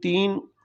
3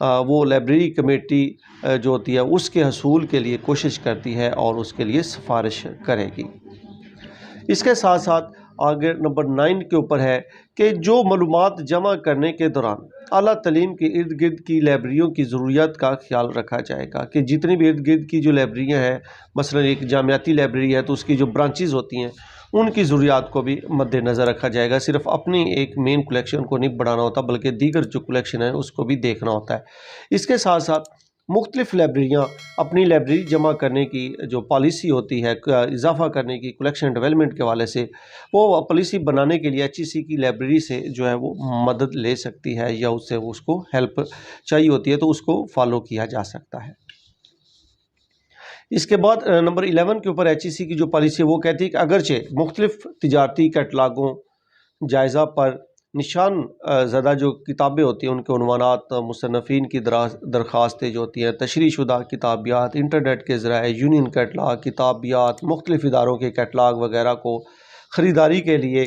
وہ library committee جو ہوتی ہے اس کے حصول کے لیے کوشش کرتی ہے اور اس کے لیے سفارش کرے گی۔ اس کے ساتھ ساتھ آگے نمبر 9 کے اوپر ہے کہ جو معلومات جمع کرنے کے دوران اعلیٰ تعلیم کے ارد گرد کی لائبریریوں کی ضروریات کا خیال رکھا جائے گا، کہ جتنی بھی ارد گرد کی جو لائبریریاں ہیں، مثلا ایک جامعاتی لائبریری ہے تو اس کی جو برانچز ہوتی ہیں ان کی ضروریات کو بھی مد نظر رکھا جائے گا۔ صرف اپنی ایک مین کلیکشن کو نہیں بڑھانا ہوتا بلکہ دیگر جو کلیکشن ہے اس کو بھی دیکھنا ہوتا ہے۔ اس کے ساتھ ساتھ مختلف لائبریریاں اپنی لائبریری جمع کرنے کی جو پالیسی ہوتی ہے، اضافہ کرنے کی کلیکشن ڈیولپمنٹ کے حوالے سے، وہ پالیسی بنانے کے لیے HEC کی لائبریری سے جو ہے وہ مدد لے سکتی ہے یا اس سے اس کو ہیلپ چاہیے ہوتی ہے تو اس کو فالو کیا جا سکتا ہے۔ اس کے بعد نمبر 11 کے اوپر HEC کی جو پالیسی ہے وہ کہتی ہے کہ اگرچہ مختلف تجارتی کیٹلاگوں جائزہ پر نشان زدہ جو کتابیں ہوتی ہیں ان کے عنوانات، مصنفین کی درخواستیں جو ہوتی ہیں، تشریح شدہ کتابیات، انٹرنیٹ کے ذرائع، یونین کیٹلاگ، کتابیات، مختلف اداروں کے کیٹلاگ وغیرہ کو خریداری کے لیے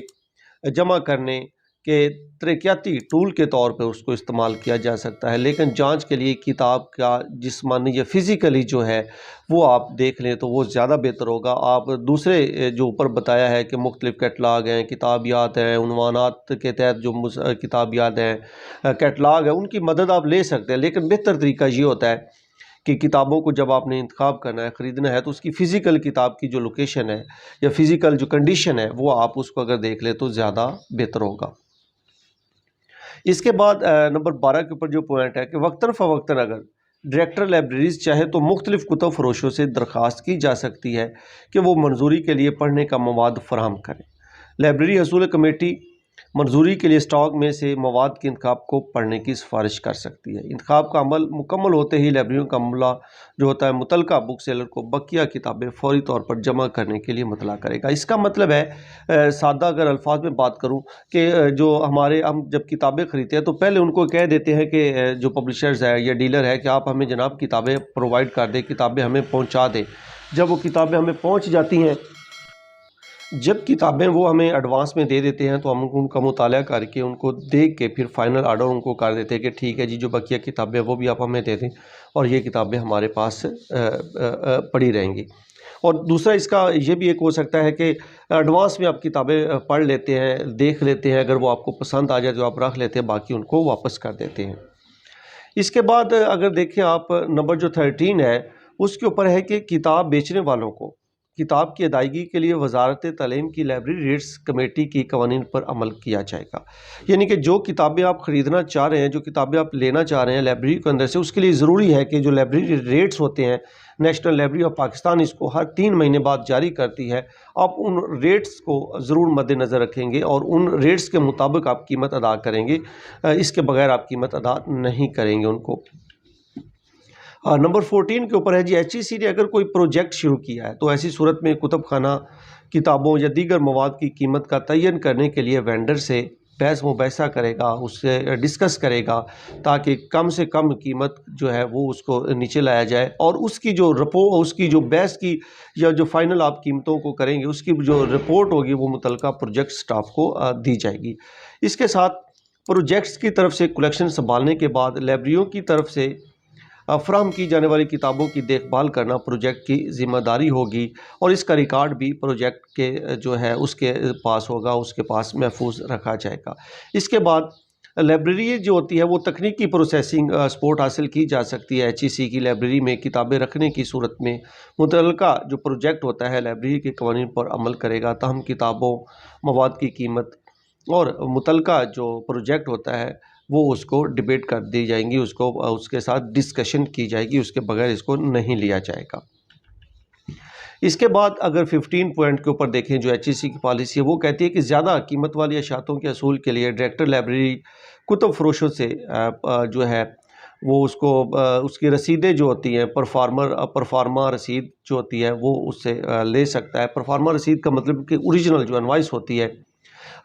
جمع کرنے کے ترقیاتی ٹول کے طور پہ اس کو استعمال کیا جا سکتا ہے، لیکن جانچ کے لیے کتاب کا جسمانی یا فزیکلی جو ہے وہ آپ دیکھ لیں تو وہ زیادہ بہتر ہوگا۔ آپ دوسرے جو اوپر بتایا ہے کہ مختلف کیٹلاگ ہیں، کتابیات ہیں، عنوانات کے تحت جو کتابیات ہیں، کیٹلاگ ہے، ان کی مدد آپ لے سکتے ہیں، لیکن بہتر طریقہ یہ ہوتا ہے کہ کتابوں کو جب آپ نے انتخاب کرنا ہے، خریدنا ہے، تو اس کی فزیکل کتاب کی جو لوکیشن ہے یا فزیکل جو کنڈیشن ہے وہ آپ اس کو اگر دیکھ لیں تو زیادہ بہتر ہوگا۔ اس کے بعد نمبر 12 کے اوپر جو پوائنٹ ہے کہ وقتاً فوقتاً اگر ڈائریکٹر لائبریریز چاہے تو مختلف کتب فروشوں سے درخواست کی جا سکتی ہے کہ وہ منظوری کے لیے پڑھنے کا مواد فراہم کریں۔ لائبریری حصول کمیٹی منظوری کے لیے اسٹاک میں سے مواد کے انتخاب کو پڑھنے کی سفارش کر سکتی ہے۔ انتخاب کا عمل مکمل ہوتے ہی لائبریریوں کا عملہ جو ہوتا ہے متعلقہ بک سیلر کو بقیہ کتابیں فوری طور پر جمع کرنے کے لیے مطلع کرے گا۔ اس کا مطلب ہے سادہ اگر الفاظ میں بات کروں کہ جو ہم جب کتابیں خریدتے ہیں تو پہلے ان کو کہہ دیتے ہیں کہ جو پبلشرز ہے یا ڈیلر ہے کہ آپ ہمیں جناب کتابیں پرووائڈ کر دیں، کتابیں ہمیں پہنچا دیں۔ جب وہ کتابیں ہمیں پہنچ جاتی ہیں، جب کتابیں وہ ہمیں ایڈوانس میں دے دیتے ہیں تو ہم ان کا مطالعہ کر کے ان کو دیکھ کے پھر فائنل آرڈر ان کو کر دیتے ہیں کہ ٹھیک ہے جی، جو بقیہ کتابیں وہ بھی آپ ہمیں دے دیں اور یہ کتابیں ہمارے پاس پڑی رہیں گی۔ اور دوسرا اس کا یہ بھی ایک ہو سکتا ہے کہ ایڈوانس میں آپ کتابیں پڑھ لیتے ہیں، دیکھ لیتے ہیں، اگر وہ آپ کو پسند آ جائے تو آپ رکھ لیتے ہیں، باقی ان کو واپس کر دیتے ہیں۔ اس کے بعد اگر دیکھیں آپ نمبر جو 13 ہے اس کے اوپر ہے کہ کتاب بیچنے والوں کو کتاب کی ادائیگی کے لیے وزارت تعلیم کی لائبریری ریٹس کمیٹی کی قوانین پر عمل کیا جائے گا۔ یعنی کہ جو کتابیں آپ خریدنا چاہ رہے ہیں، جو کتابیں آپ لینا چاہ رہے ہیں لائبریری کے اندر سے، اس کے لیے ضروری ہے کہ جو لائبریری ریٹس ہوتے ہیں، نیشنل لائبریری آف پاکستان اس کو ہر 3 مہینے بعد جاری کرتی ہے، آپ ان ریٹس کو ضرور مد نظر رکھیں گے اور ان ریٹس کے مطابق آپ قیمت ادا کریں گے، اس کے بغیر آپ قیمت ادا نہیں کریں گے ان کو۔ نمبر 14 کے اوپر ہے جی HEC نے اگر کوئی پروجیکٹ شروع کیا ہے تو ایسی صورت میں کتب خانہ کتابوں یا دیگر مواد کی قیمت کا تعین کرنے کے لیے وینڈر سے بحث مباحثہ کرے گا، اس سے ڈسکس کرے گا تاکہ کم سے کم قیمت جو ہے وہ اس کو نیچے لایا جائے، اور اس کی جو اس کی جو بحث کی یا جو فائنل آپ قیمتوں کو کریں گے اس کی جو رپورٹ ہوگی وہ متعلقہ پروجیکٹ سٹاف کو دی جائے گی۔ اس کے ساتھ پروجیکٹس کی طرف سے کلیکشن سنبھالنے کے بعد لائبریریوں کی طرف سے فراہم کی جانے والی کتابوں کی دیکھ بھال کرنا پروجیکٹ کی ذمہ داری ہوگی، اور اس کا ریکارڈ بھی پروجیکٹ کے جو ہے اس کے پاس ہوگا، اس کے پاس محفوظ رکھا جائے گا۔ اس کے بعد لائبریری جو ہوتی ہے وہ تکنیکی پروسیسنگ سپورٹ حاصل کی جا سکتی ہے۔ HEC کی لائبریری میں کتابیں رکھنے کی صورت میں متعلقہ جو پروجیکٹ ہوتا ہے لائبریری کے قوانین پر عمل کرے گا، تاہم کتابوں، مواد کی قیمت اور متعلقہ جو پروجیکٹ ہوتا ہے وہ اس کو ڈیبیٹ کر دی جائیں گی، اس کے ساتھ ڈسکشن کی جائے گی، اس کے بغیر اس کو نہیں لیا جائے گا۔ اس کے بعد اگر 15 پوائنٹ کے اوپر دیکھیں جو HEC کی پالیسی ہے وہ کہتی ہے کہ زیادہ قیمت والی اشاعتوں کے حصول کے لیے ڈائریکٹر لائبریری کتب فروشوں سے جو ہے وہ اس کی رسیدیں جو ہوتی ہیں پرفارما رسید جو ہوتی ہے وہ اس سے لے سکتا ہے۔ پرفارما رسید کا مطلب کہ اوریجنل جو انوائس ہوتی ہے،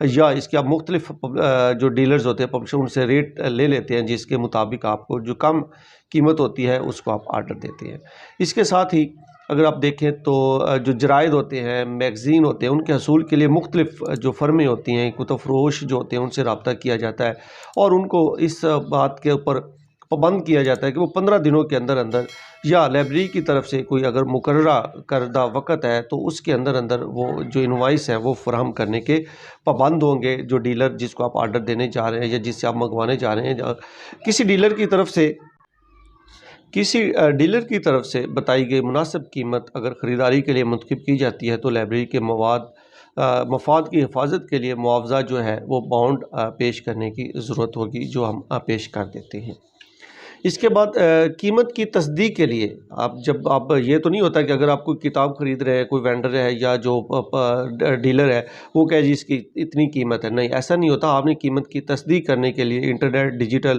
یا اس کے آپ مختلف جو ڈیلرز ہوتے ہیں پبلشر ان سے ریٹ لے لیتے ہیں جس کے مطابق آپ کو جو کم قیمت ہوتی ہے اس کو آپ آرڈر دیتے ہیں۔ اس کے ساتھ ہی اگر آپ دیکھیں تو جو جرائد ہوتے ہیں، میگزین ہوتے ہیں، ان کے حصول کے لیے مختلف جو فرمیں ہوتی ہیں، کتب فروش جو ہوتے ہیں ان سے رابطہ کیا جاتا ہے، اور ان کو اس بات کے اوپر پابند کیا جاتا ہے کہ وہ 15 دنوں کے اندر اندر یا لائبریری کی طرف سے کوئی اگر مقررہ کردہ وقت ہے تو اس کے اندر اندر وہ جو انوائس ہے وہ فراہم کرنے کے پابند ہوں گے. جو ڈیلر جس کو آپ آرڈر دینے جا رہے ہیں یا جس سے آپ منگوانے جا رہے ہیں، کسی ڈیلر کی طرف سے بتائی گئی مناسب قیمت اگر خریداری کے لیے منتخب کی جاتی ہے تو لائبریری کے مفاد کی حفاظت کے لیے معاوضہ جو ہے وہ بانڈ پیش کرنے کی ضرورت ہوگی، جو ہم پیش کر دیتے ہیں. اس کے بعد قیمت کی تصدیق کے لیے جب آپ یہ تو نہیں ہوتا کہ اگر آپ کوئی کتاب خرید رہے ہیں، کوئی وینڈر ہے یا جو ڈیلر ہے وہ کہے جی اس کی اتنی قیمت ہے، نہیں ایسا نہیں ہوتا. آپ نے قیمت کی تصدیق کرنے کے لیے انٹرنیٹ، ڈیجیٹل،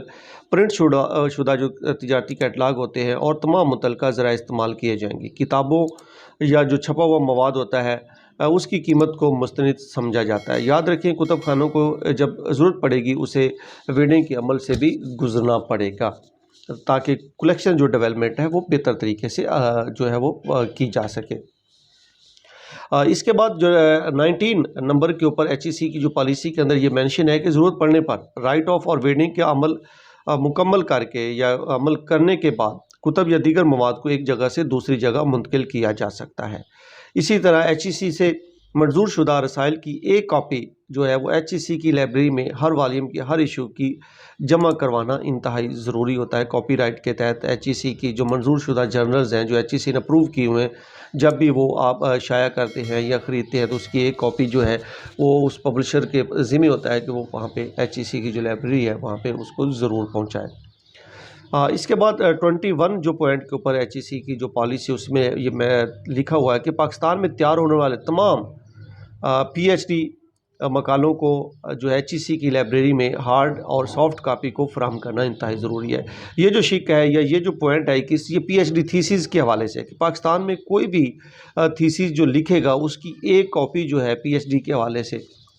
پرنٹ شدہ جو تجارتی کیٹلاگ ہوتے ہیں اور تمام متعلقہ ذرائع استعمال کیے جائیں گے. کتابوں یا جو چھپا ہوا مواد ہوتا ہے اس کی قیمت کو مستند سمجھا جاتا ہے. یاد رکھیں کتب خانوں کو جب ضرورت پڑے گی اسے ویڈنگ کے عمل سے بھی گزرنا پڑے گا تاکہ کلیکشن جو ڈیولپمنٹ ہے وہ بہتر طریقے سے جو ہے وہ کی جا سکے. اس کے بعد جو 19 نمبر کے اوپر HEC کی جو پالیسی کے اندر یہ مینشن ہے کہ ضرورت پڑنے پر رائٹ آف اور ویڈنگ کے عمل مکمل کر کے یا عمل کرنے کے بعد کتب یا دیگر مواد کو ایک جگہ سے دوسری جگہ منتقل کیا جا سکتا ہے. اسی طرح HEC سے منظور شدہ رسائل کی ایک کاپی جو ہے وہ HEC کی لائبریری میں ہر والیوم کی ہر ایشو کی جمع کروانا انتہائی ضروری ہوتا ہے. کاپی رائٹ کے تحت HEC کی جو منظور شدہ جرنلز ہیں جو HEC نے اپروو کیے ہوئے ہیں، جب بھی وہ آپ شائع کرتے ہیں یا خریدتے ہیں تو اس کی ایک کاپی جو ہے وہ اس پبلشر کے ذمہ ہوتا ہے کہ وہ وہاں پہ HEC کی جو لائبریری ہے وہاں پہ اس کو ضرور پہنچائے. اس کے بعد 21 جو پوائنٹ کے اوپر HEC کی جو پالیسی اس میں یہ میں لکھا ہوا ہے کہ پاکستان میں تیار ہونے والے تمام PhD مقالوں کو جو HEC کی لائبریری میں ہارڈ اور سافٹ کاپی کو فراہم کرنا انتہائی ضروری ہے. یہ جو شک ہے یا یہ جو پوائنٹ ہے کہ یہ PhD تھیسز کے حوالے سے کہ پاکستان میں کوئی بھی تھیسز جو لکھے گا اس کی ایک کاپی جو ہے PhD کے حوالے سے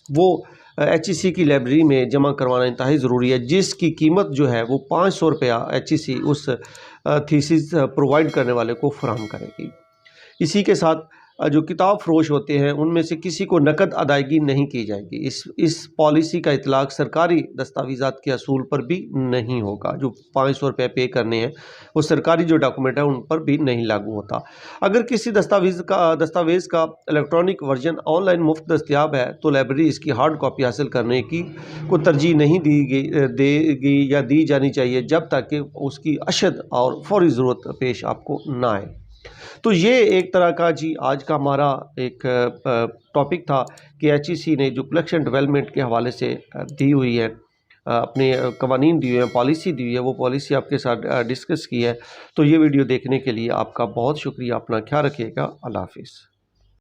وہ HEC کی لائبریری میں جمع کروانا انتہائی ضروری ہے، جس کی قیمت جو ہے وہ 500 روپیہ HEC اس تھیسز پرووائڈ کرنے والے کو فراہم کرے گی. اسی کے ساتھ جو کتاب فروش ہوتے ہیں ان میں سے کسی کو نقد ادائیگی نہیں کی جائے گی. اس پالیسی کا اطلاق سرکاری دستاویزات کے اصول پر بھی نہیں ہوگا. جو 500 روپے پے کرنے ہیں وہ سرکاری جو ڈاکومنٹ ہے ان پر بھی نہیں لاگو ہوتا. اگر کسی دستاویز کا الیکٹرانک ورژن آن لائن مفت دستیاب ہے تو لائبریری اس کی ہارڈ کاپی حاصل کرنے کو ترجیح نہیں دے گی یا دی جانی چاہیے جب تک کہ اس کی اشد اور فوری ضرورت پیش آپ کو نہ آئے. تو یہ ایک طرح کا آج کا ہمارا ایک ٹاپک تھا کہ HEC نے جو کلیکشن ڈیولپمنٹ کے حوالے سے دی ہوئی ہے، اپنے قوانین دی ہوئے ہیں، پالیسی دی ہوئی ہے، وہ پالیسی آپ کے ساتھ ڈسکس کی ہے. تو یہ ویڈیو دیکھنے کے لیے آپ کا بہت شکریہ. اپنا خیال رکھیے گا. اللہ حافظ.